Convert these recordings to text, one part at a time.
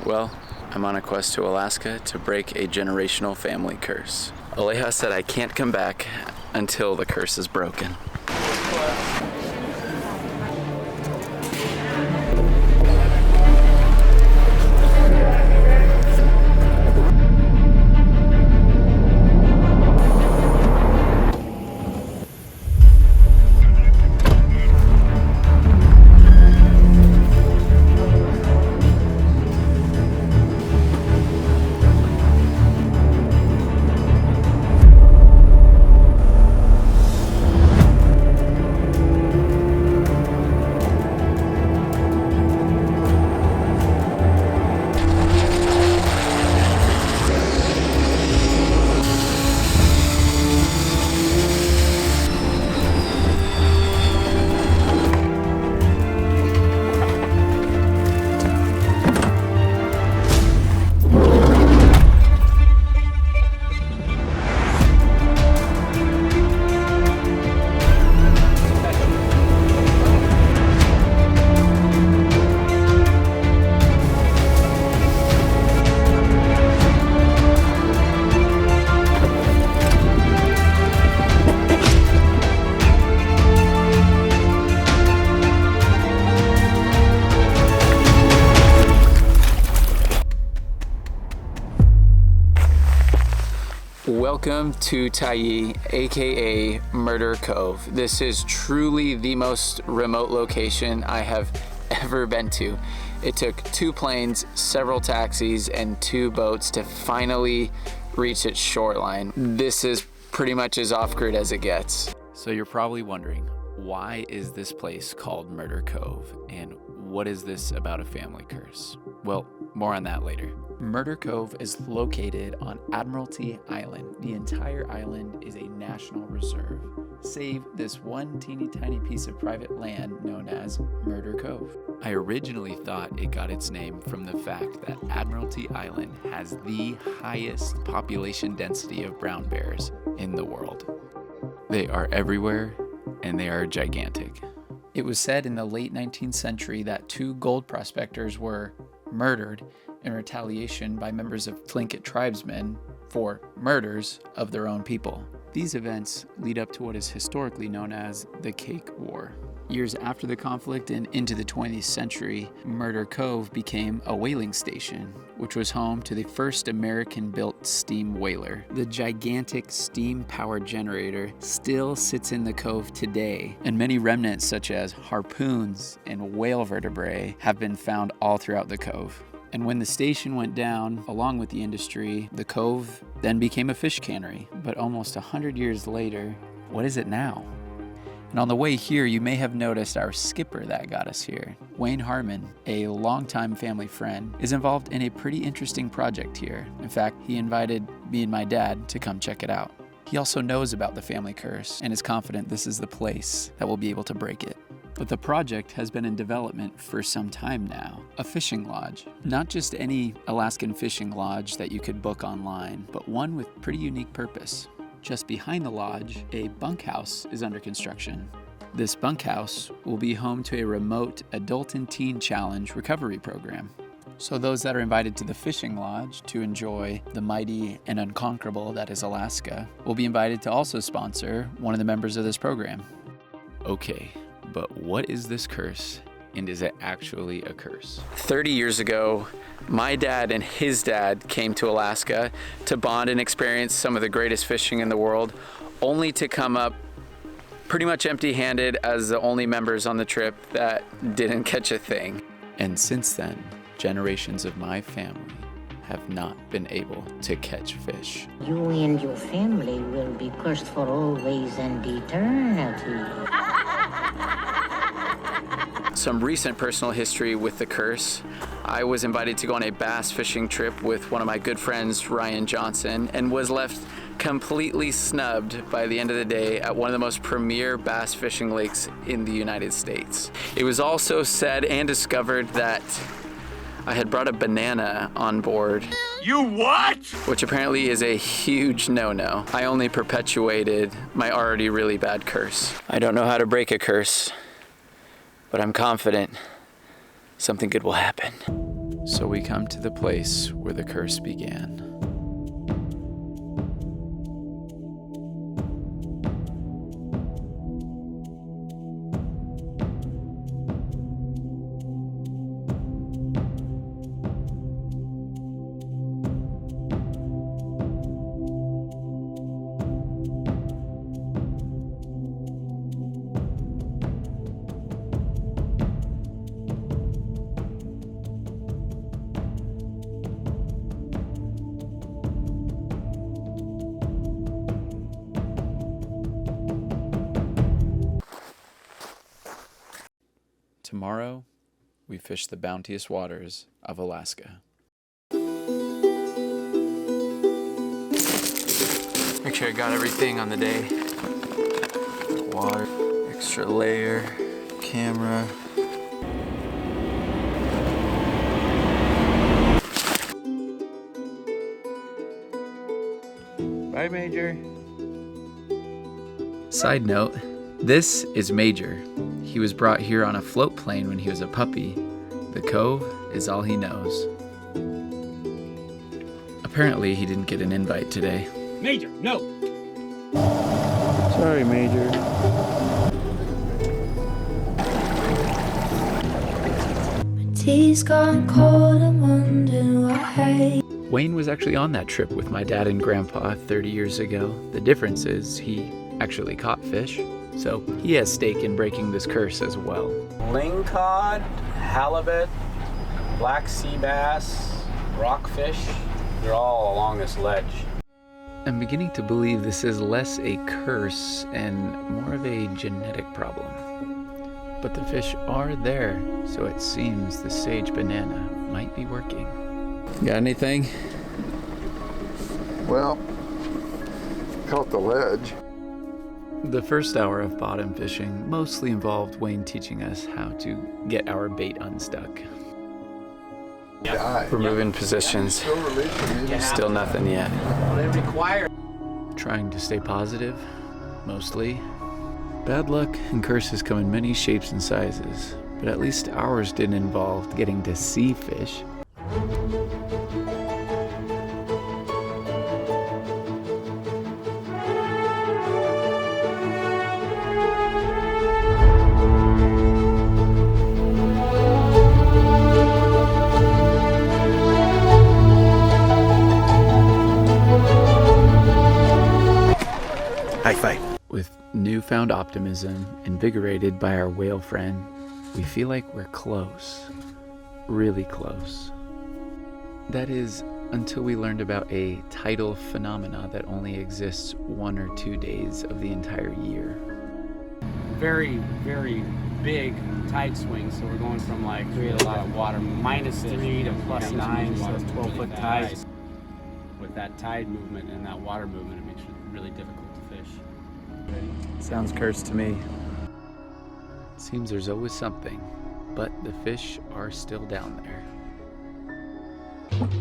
Well, I'm on a quest to Alaska to break a generational family curse. Aleja said I can't come back until the curse is broken. Welcome to Tyee, aka Murder Cove. This is truly the most remote location I have ever been to. It took 2 planes, several taxis, and 2 boats to finally reach its shoreline. This is pretty much as off-grid as it gets. So you're probably wondering, why is this place called Murder Cove? And what is this about a family curse? Well, more on that later. Murder Cove is located on Admiralty Island. The entire island is a national reserve, save this one teeny tiny piece of private land known as Murder Cove. I originally thought it got its name from the fact that Admiralty Island has the highest population density of brown bears in the world. They are everywhere and they are gigantic. It was said in the late 19th century that 2 gold prospectors were murdered in retaliation by members of Tlingit tribesmen for murders of their own people. These events lead up to what is historically known as the Cake War. Years after the conflict and into the 20th century, Murder Cove became a whaling station, which was home to the first American-built steam whaler. The gigantic steam-powered generator still sits in the cove today, and many remnants such as harpoons and whale vertebrae have been found all throughout the cove. And when the station went down, along with the industry, the cove then became a fish cannery. But almost 100 years later, what is it now? And on the way here, you may have noticed our skipper that got us here. Wayne Harmon, a longtime family friend, is involved in a pretty interesting project here. In fact, he invited me and my dad to come check it out. He also knows about the family curse and is confident this is the place that will be able to break it. But the project has been in development for some time now. A fishing lodge. Not just any Alaskan fishing lodge that you could book online, but one with pretty unique purpose. Just behind the lodge, a bunkhouse is under construction. This bunkhouse will be home to a remote adult and teen challenge recovery program. So those that are invited to the fishing lodge to enjoy the mighty and unconquerable that is Alaska will be invited to also sponsor one of the members of this program. Okay. But what is this curse, and is it actually a curse? 30 years ago, my dad and his dad came to Alaska to bond and experience some of the greatest fishing in the world, only to come up pretty much empty-handed as the only members on the trip that didn't catch a thing. And since then, generations of my family have not been able to catch fish. You and your family will be cursed for always and eternity. Some recent personal history with the curse. I was invited to go on a bass fishing trip with one of my good friends, Ryan Johnson, and was left completely snubbed by the end of the day at one of the most premier bass fishing lakes in the United States. It was also said and discovered that I had brought a banana on board. You what? Which apparently is a huge no-no. I only perpetuated my already really bad curse. I don't know how to break a curse, but I'm confident something good will happen. So we come to the place where the curse began. Tomorrow, we fish the bounteous waters of Alaska. Make sure I got everything on the day. Water, extra layer, camera. Bye, Major. Side note, this is Major. He was brought here on a float plane when he was a puppy. The Cove is all he knows. Apparently, he didn't get an invite today. Major, no! Sorry, Major. Tea's gone cold, I'm wondering why. Wayne was actually on that trip with my dad and grandpa 30 years ago. The difference is he actually caught fish, so he has stake in breaking this curse as well. Lingcod, halibut, black sea bass, rockfish, they're all along this ledge. I'm beginning to believe this is less a curse and more of a genetic problem. But the fish are there, so it seems the sage banana might be working. Got anything? Well, caught the ledge. The first hour of bottom fishing mostly involved Wayne teaching us how to get our bait unstuck. Dive. We're moving positions. Still releasing it. Still nothing yet. They require. Trying to stay positive, mostly. Bad luck and curses come in many shapes and sizes, but at least ours didn't involve getting to see fish. High five. With newfound optimism, invigorated by our whale friend, we feel like we're close. Really close. That is, until we learned about a tidal phenomena that only exists 1 or 2 days of the entire year. Very, very big tide swings, so we're going from like a lot of water, -3 to +9, so it's 12-foot tides. With that tide movement and that water movement, it makes it really difficult to fish. Sounds cursed to me. Seems there's always something, but the fish are still down there.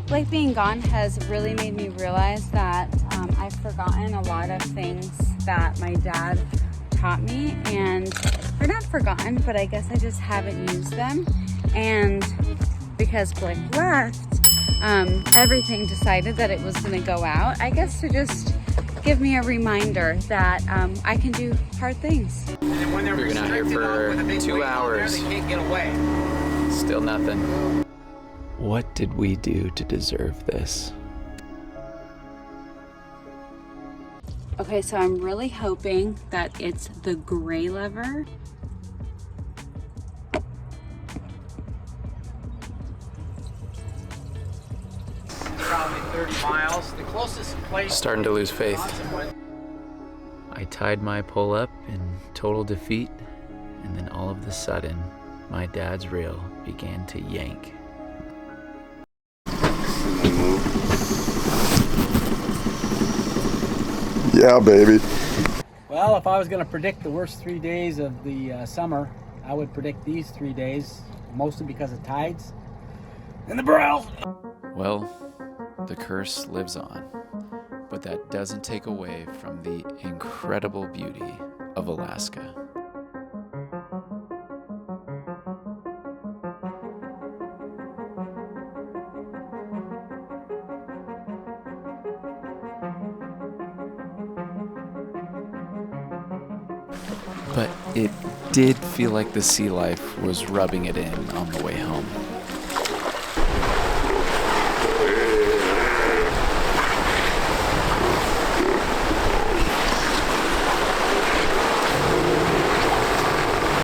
Blake being gone has really made me realize that I've forgotten a lot of things that my dad taught me, and they're not forgotten, but I guess I just haven't used them. And because Blake left, everything decided that it was going to go out. I guess to just give me a reminder that I can do hard things. And when they're We've been out here for 2 hours. They can't get away. Still nothing. What did we do to deserve this? Okay, so I'm really hoping that it's the gray lever. Probably 30 miles. The closest place. Starting to lose faith. I tied my pole up in total defeat, and then all of a sudden, my dad's reel began to yank. Yeah, baby. Well, if I was going to predict the worst 3 days of the summer, I would predict these 3 days, mostly because of tides and the bridles. Well, the curse lives on, but that doesn't take away from the incredible beauty of Alaska. but it did feel like the sea life was rubbing it in on the way home.